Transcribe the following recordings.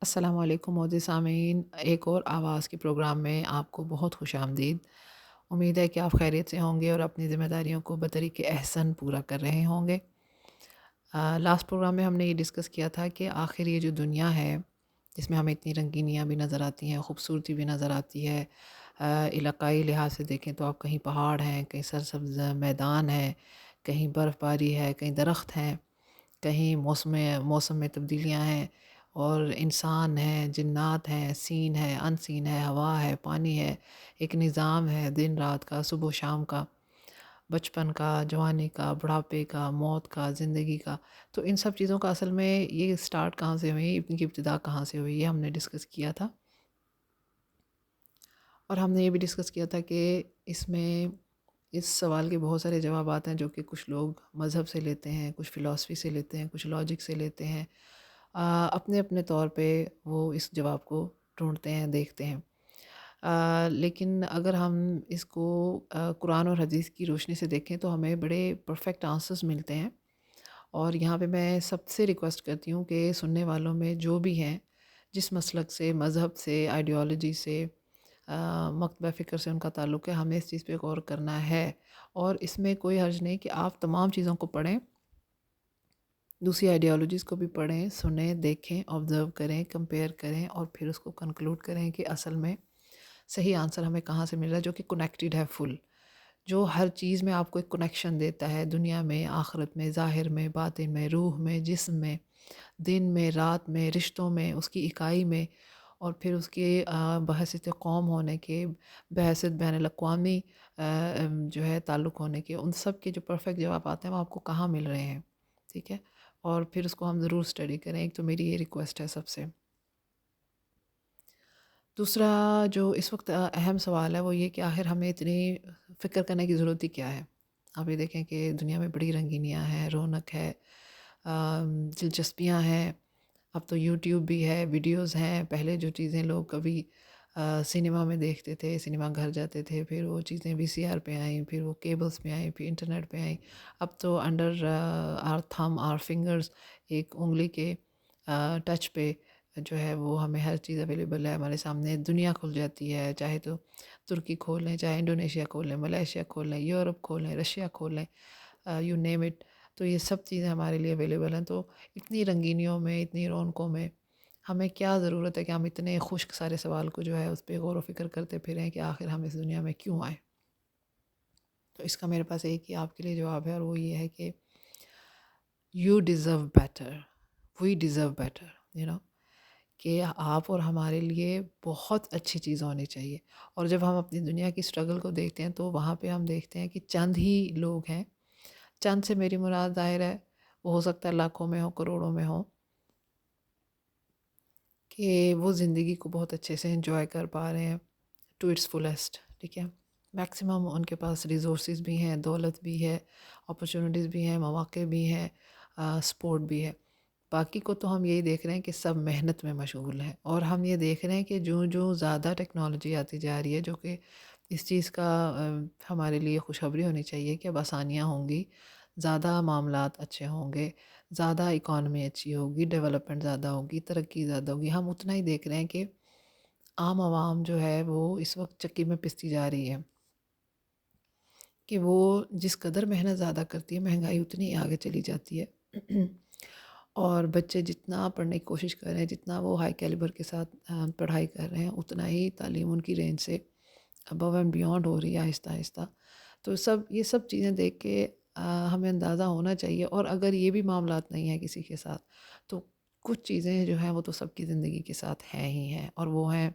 السلام علیکم معزز سامعین، ایک اور آواز کے پروگرام میں آپ کو بہت خوش آمدید۔ امید ہے کہ آپ خیریت سے ہوں گے اور اپنی ذمہ داریوں کو بطریق احسن پورا کر رہے ہوں گے۔ لاسٹ پروگرام میں ہم نے یہ ڈسکس کیا تھا کہ آخر یہ جو دنیا ہے جس میں ہمیں اتنی رنگینیاں بھی نظر آتی ہیں، خوبصورتی بھی نظر آتی ہے، علاقائی لحاظ سے دیکھیں تو آپ کہیں پہاڑ ہیں، کہیں سرسبز میدان ہے، کہیں برف باری ہے، کہیں درخت ہیں، کہیں موسم میں تبدیلیاں ہیں، اور انسان ہیں، جنات ہیں، سین ہے، ان سین ہے، ہوا ہے، پانی ہے، ایک نظام ہے دن رات کا، صبح و شام کا، بچپن کا، جوانی کا، بڑھاپے کا، موت کا، زندگی کا۔ تو ان سب چیزوں کا اصل میں یہ سٹارٹ کہاں سے ہوئی، ان کی ابتدا کہاں سے ہوئی، یہ ہم نے ڈسکس کیا تھا۔ اور ہم نے یہ بھی ڈسکس کیا تھا کہ اس میں اس سوال کے بہت سارے جوابات ہیں جو کہ کچھ لوگ مذہب سے لیتے ہیں، کچھ فلاسفی سے لیتے ہیں، کچھ لاجک سے لیتے ہیں، اپنے اپنے طور پہ وہ اس جواب کو ڈھونڈتے ہیں، دیکھتے ہیں۔ لیکن اگر ہم اس کو قرآن اور حدیث کی روشنی سے دیکھیں تو ہمیں بڑے پرفیکٹ آنسرز ملتے ہیں۔ اور یہاں پہ میں سب سے ریکویسٹ کرتی ہوں کہ سننے والوں میں جو بھی ہیں، جس مسلک سے، مذہب سے، آئیڈیالوجی سے، مکتبہ فکر سے ان کا تعلق ہے، ہمیں اس چیز پہ غور کرنا ہے۔ اور اس میں کوئی حرج نہیں کہ آپ تمام چیزوں کو پڑھیں، دوسری آئیڈیالوجیز کو بھی پڑھیں، سنیں، دیکھیں، آبزرو کریں، کمپیئر کریں، اور پھر اس کو کنکلوڈ کریں کہ اصل میں صحیح آنسر ہمیں کہاں سے مل رہا ہے، جو کہ کنیکٹڈ ہے فل، جو ہر چیز میں آپ کو ایک کنیکشن دیتا ہے، دنیا میں، آخرت میں، ظاہر میں، باطن میں، روح میں، جسم میں، دن میں، رات میں، رشتوں میں، اس کی اکائی میں، اور پھر اس کے بحیثیت قوم ہونے کے، بحیثیت بین الاقوامی جو ہے تعلق ہونے کے، ان سب کے جو پرفیکٹ جواب آتے ہیں وہ آپ کو کہاں مل رہے ہیں، ٹھیک ہے؟ اور پھر اس کو ہم ضرور اسٹڈی کریں، ایک تو میری یہ ریکویسٹ ہے سب سے۔ دوسرا جو اس وقت اہم سوال ہے وہ یہ کہ آخر ہمیں اتنی فکر کرنے کی ضرورت ہی کیا ہے؟ آپ یہ دیکھیں کہ دنیا میں بڑی رنگینیاں ہیں، رونق ہے، دلچسپیاں ہیں، اب تو یوٹیوب بھی ہے، ویڈیوز ہیں۔ پہلے جو چیزیں لوگ کبھی سنیما میں دیکھتے تھے، سنیما گھر جاتے تھے، پھر وہ چیزیں وی سی آر پہ آئیں، پھر وہ کیبلز پہ آئیں، پھر انٹرنیٹ پہ آئیں، اب تو under are thumb are fingers, ایک انگلی کے ٹچ پہ جو ہے وہ ہمیں ہر چیز اویلیبل ہے، ہمارے سامنے دنیا کھل جاتی ہے، چاہے تو ترکی کھول لیں، چاہے انڈونیشیا کھول لیں، ملیشیا کھول لیں، یورپ کھول لیں، رشیا کھول لیں، یو نیم اٹ۔ تو یہ سب چیزیں ہمارے لیے اویلیبل ہیں۔ تو اتنی رنگینیوں میں، اتنی رونقوں میں ہمیں کیا ضرورت ہے کہ ہم اتنے خشک سارے سوال کو جو ہے اس پہ غور و فکر کرتے پھریں کہ آخر ہم اس دنیا میں کیوں آئے؟ تو اس کا میرے پاس ایک ہی آپ کے لیے جواب ہے، اور وہ یہ ہے کہ you deserve better, we deserve better, کہ آپ اور ہمارے لیے بہت اچھی چیز ہونی چاہیے۔ اور جب ہم اپنی دنیا کی سٹرگل کو دیکھتے ہیں تو وہاں پہ ہم دیکھتے ہیں کہ چند ہی لوگ ہیں، چند سے میری مراد ظاہر ہے وہ ہو سکتا ہے لاکھوں میں ہو، کروڑوں میں ہو، کہ وہ زندگی کو بہت اچھے سے انجوائے کر پا رہے ہیں ٹو اٹس فلیسٹ، ٹھیک ہے؟ میکسیمم ان کے پاس ریسورسز بھی ہیں، دولت بھی ہے، اپرچونٹیز بھی ہیں، مواقع بھی ہیں، سپورٹ بھی ہے۔ باقی کو تو ہم یہی دیکھ رہے ہیں کہ سب محنت میں مشغول ہیں، اور ہم یہ دیکھ رہے ہیں کہ جو زیادہ ٹیکنالوجی آتی جا رہی ہے، جو کہ اس چیز کا ہمارے لیے خوشخبری ہونی چاہیے کہ اب آسانیاں ہوں گی، زیادہ معاملات اچھے ہوں گے، زیادہ اکانومی اچھی ہوگی، ڈیولپمنٹ زیادہ ہوگی، ترقی زیادہ ہوگی۔ ہم اتنا ہی دیکھ رہے ہیں کہ عام عوام جو ہے وہ اس وقت چکی میں پستی جا رہی ہے، کہ وہ جس قدر محنت زیادہ کرتی ہے مہنگائی اتنی آگے چلی جاتی ہے، اور بچے جتنا پڑھنے کی کوشش کر رہے ہیں، جتنا وہ ہائی کیلیبر کے ساتھ پڑھائی کر رہے ہیں، اتنا ہی تعلیم ان کی رینج سے ابو اینڈ بیونڈ ہو رہی ہے آہستہ آہستہ۔ تو یہ سب چیزیں دیکھ کے ہمیں اندازہ ہونا چاہیے، اور اگر یہ بھی معاملات نہیں ہیں کسی کے ساتھ تو کچھ چیزیں جو ہیں وہ تو سب کی زندگی کے ساتھ ہیں ہی ہیں، اور وہ ہیں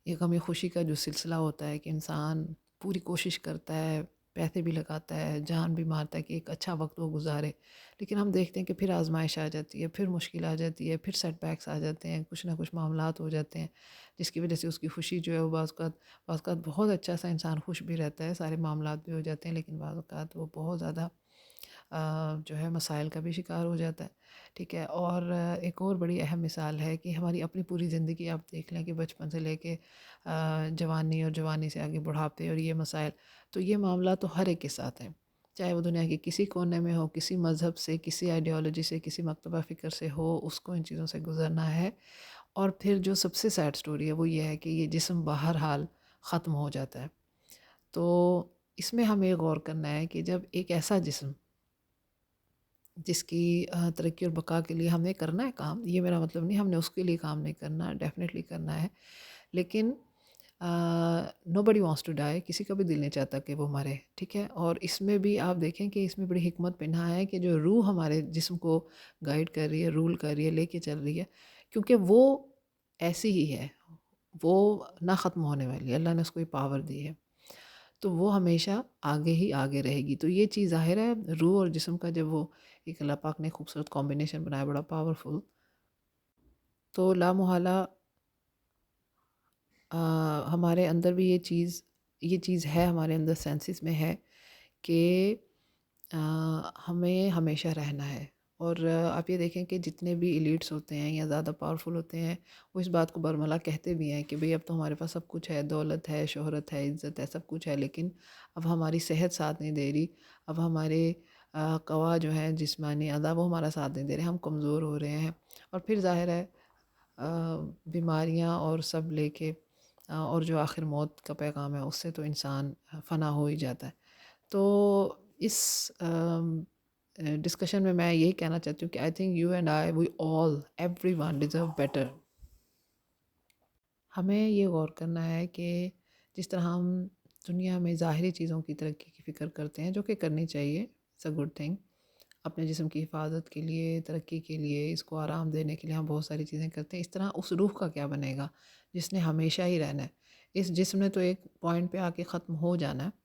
یہ غم خوشی کا جو سلسلہ ہوتا ہے کہ انسان پوری کوشش کرتا ہے، پیسے بھی لگاتا ہے، جان بھی مارتا ہے کہ ایک اچھا وقت وہ گزارے، لیکن ہم دیکھتے ہیں کہ پھر آزمائش آ جاتی ہے، پھر مشکل آ جاتی ہے، پھر سیٹ بیکس آ جاتے ہیں، کچھ نہ کچھ معاملات ہو جاتے ہیں جس کی وجہ سے اس کی خوشی جو ہے وہ بعض اوقات بہت اچھا سا انسان خوش بھی رہتا ہے، سارے معاملات بھی ہو جاتے ہیں، لیکن بعض اوقات وہ بہت زیادہ جو ہے مسائل کا بھی شکار ہو جاتا ہے، ٹھیک ہے؟ اور ایک اور بڑی اہم مثال ہے کہ ہماری اپنی پوری زندگی آپ دیکھ لیں کہ بچپن سے لے کے جوانی، اور جوانی سے آگے بڑھاپے، اور یہ مسائل، تو یہ معاملہ تو ہر ایک کے ساتھ ہے، چاہے وہ دنیا کے کسی کونے میں ہو، کسی مذہب سے، کسی آئیڈیالوجی سے، کسی مکتبہ فکر سے ہو، اس کو ان چیزوں سے گزرنا ہے۔ اور پھر جو سب سے سیڈ سٹوری ہے وہ یہ ہے کہ یہ جسم بہرحال ختم ہو جاتا ہے۔ تو اس میں ہمیں غور کرنا ہے کہ جب ایک ایسا جسم جس کی ترقی اور بقا کے لیے ہم نے کرنا ہے کام، یہ میرا مطلب نہیں ہم نے اس کے لیے کام نہیں کرنا، ڈیفینیٹلی کرنا ہے، لیکن نو بڈی وانٹس ٹو ڈائی، کسی کا بھی دل نہیں چاہتا کہ وہ مرے، ٹھیک ہے۔ اور اس میں بھی آپ دیکھیں کہ اس میں بڑی حکمت پنہا ہے کہ جو روح ہمارے جسم کو گائیڈ کر رہی ہے، رول کر رہی ہے، لے کے چل رہی ہے، کیونکہ وہ ایسی ہی ہے، وہ نہ ختم ہونے والی ہے، اللہ نے اس کو یہ پاور دی ہے، تو وہ ہمیشہ آگے ہی آگے رہے گی۔ تو یہ چیز ظاہر ہے روح اور جسم کا جب وہ ایک اللہ پاک نے خوبصورت کمبینیشن بنایا، بڑا پاورفل، تو لا محالہ ہمارے اندر بھی یہ چیز ہے، ہمارے اندر سینسز میں ہے کہ ہمیں ہمیشہ رہنا ہے۔ اور آپ یہ دیکھیں کہ جتنے بھی ایلیٹس ہوتے ہیں یا زیادہ پاورفل ہوتے ہیں، وہ اس بات کو برملا کہتے بھی ہیں کہ بھئی اب تو ہمارے پاس سب کچھ ہے، دولت ہے، شہرت ہے، عزت ہے، سب کچھ ہے، لیکن اب ہماری صحت ساتھ نہیں دے رہی، اب ہمارے قوا جو ہیں جسمانی اعضاء وہ ہمارا ساتھ نہیں دے رہے، ہم کمزور ہو رہے ہیں، اور پھر ظاہر ہے بیماریاں اور سب لے کے اور جو آخر موت کا پیغام ہے اس سے تو انسان فنا ہو ہی جاتا ہے۔ تو اس ڈسکشن میں یہی کہنا چاہتی ہوں کہ I think you and I we all everyone deserve better. ہمیں یہ غور کرنا ہے کہ جس طرح ہم دنیا میں ظاہری چیزوں کی ترقی کی فکر کرتے ہیں، جو کہ کرنی چاہیے، اٹس اے گڈ تھنگ، اپنے جسم کی حفاظت کے لیے، ترقی کے لیے، اس کو آرام دینے کے لیے ہم بہت ساری چیزیں کرتے ہیں، اس طرح اس روح کا کیا بنے گا جس نے ہمیشہ ہی رہنا ہے؟ اس جسم نے تو ایک پوائنٹ پہ آ کے ختم ہو جانا ہے،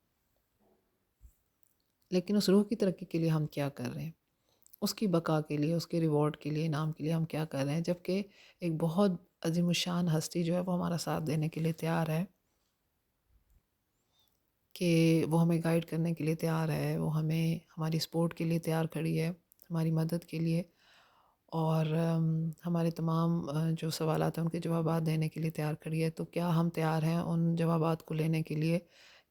لیکن اس روح کی ترقی کے لیے ہم کیا کر رہے ہیں؟ اس کی بقا کے لیے، اس کے ریوارڈ کے لیے، انعام کے لیے ہم کیا کر رہے ہیں؟ جبکہ ایک بہت عظیم الشان ہستی جو ہے وہ ہمارا ساتھ دینے کے لیے تیار ہے، کہ وہ ہمیں گائیڈ کرنے کے لیے تیار ہے، وہ ہمیں ہماری سپورٹ کے لیے تیار کھڑی ہے، ہماری مدد کے لیے، اور ہمارے تمام جو سوالات ہیں ان کے جوابات دینے کے لیے تیار کھڑی ہے۔ تو کیا ہم تیار ہیں ان جوابات کو لینے کے لیے؟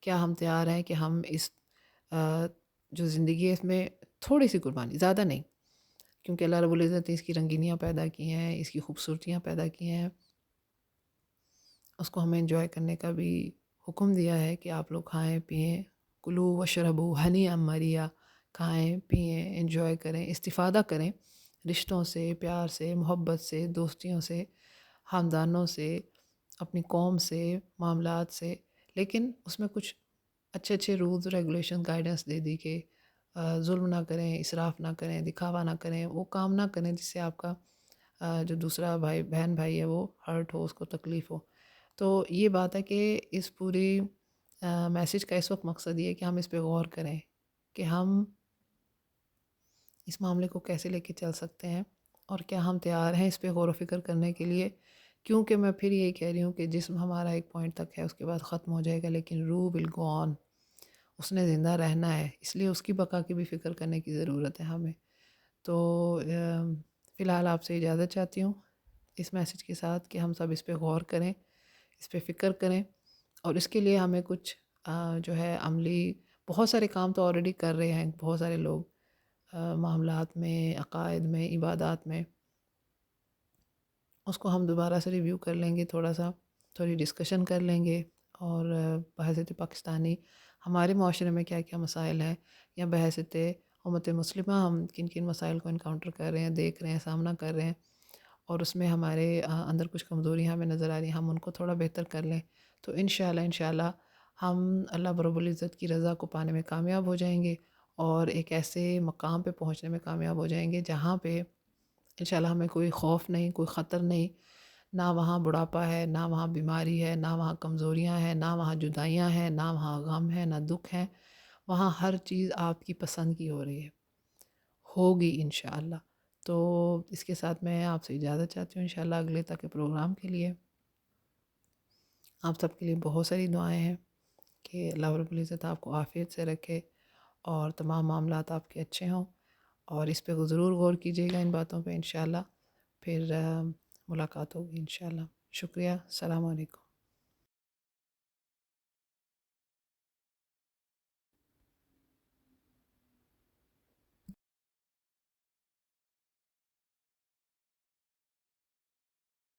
کیا ہم تیار ہیں کہ ہم اس جو زندگی ہے اس میں تھوڑی سی قربانی، زیادہ نہیں، کیونکہ اللہ رب العزت نے اس کی رنگینیاں پیدا کی ہیں، اس کی خوبصورتیاں پیدا کی ہیں، اس کو ہمیں انجوائے کرنے کا بھی حکم دیا ہے کہ آپ لوگ کھائیں پئیں، کلو وشربو ہنی مریا، کھائیں پئیں، انجوائے کریں، استفادہ کریں رشتوں سے، پیار سے، محبت سے، دوستیوں سے، خاندانوں سے، اپنی قوم سے، معاملات سے، لیکن اس میں کچھ اچھے اچھے رولز ریگولیشن گائیڈنس دے دی کہ ظلم نہ کریں، اسراف نہ کریں، دکھاوا نہ کریں، وہ کام نہ کریں جس سے آپ کا جو دوسرا بہن بھائی ہے وہ ہرٹ ہو، اس کو تکلیف ہو۔ تو یہ بات ہے کہ اس پوری میسج کا اس وقت مقصد یہ ہے کہ ہم اس پہ غور کریں کہ ہم اس معاملے کو کیسے لے کے چل سکتے ہیں، اور کیا ہم تیار ہیں اس پہ غور و فکر کرنے کے لیے، کیونکہ میں پھر یہی کہہ رہی ہوں کہ جسم ہمارا ایک پوائنٹ تک ہے، اس کے بعد ختم ہو جائے گا، لیکن روح ول گو آن، اس نے زندہ رہنا ہے، اس لیے اس کی بقا کی بھی فکر کرنے کی ضرورت ہے ہمیں۔ تو فی الحال آپ سے اجازت چاہتی ہوں اس میسج کے ساتھ کہ ہم سب اس پہ غور کریں، اس پہ فکر کریں، اور اس کے لیے ہمیں کچھ جو ہے عملی بہت سارے کام تو آلریڈی کر رہے ہیں بہت سارے لوگ، معاملات میں، عقائد میں، عبادات میں، اس کو ہم دوبارہ سے ریویو کر لیں گے، تھوڑی ڈسکشن کر لیں گے، اور بحیثیت پاکستانی ہمارے معاشرے میں کیا کیا مسائل ہیں، یا بحیثیت امت مسلمہ ہم کن کن مسائل کو انکاؤنٹر کر رہے ہیں، دیکھ رہے ہیں، سامنا کر رہے ہیں، اور اس میں ہمارے اندر کچھ کمزوریاں ہمیں نظر آ رہی ہیں، ہم ان کو تھوڑا بہتر کر لیں، تو انشاءاللہ ہم اللہ رب العزت کی رضا کو پانے میں کامیاب ہو جائیں گے، اور ایک ایسے مقام پہ پہنچنے میں کامیاب ہو جائیں گے جہاں پہ انشاءاللہ ہمیں کوئی خوف نہیں، کوئی خطر نہیں، نہ وہاں بڑھاپا ہے، نہ وہاں بیماری ہے، نہ وہاں کمزوریاں ہیں، نہ وہاں جدائیاں ہیں، نہ وہاں غم ہے، نہ دکھ ہے، وہاں ہر چیز آپ کی پسند کی ہو رہی ہے، ہوگی انشاءاللہ۔ تو اس کے ساتھ میں آپ سے اجازت چاہتی ہوں انشاءاللہ اگلے تک کے پروگرام کے لیے۔ آپ سب کے لیے بہت ساری دعائیں ہیں کہ اللہ رب العزت آپ کو عافیت سے رکھے، اور تمام معاملات آپ کے اچھے ہوں، اور اس پہ ضرور غور کیجیے گا ان باتوں پہ انشاءاللہ، پھر ملاقات ہوگی انشاءاللہ۔ شکریہ، السلام علیکم۔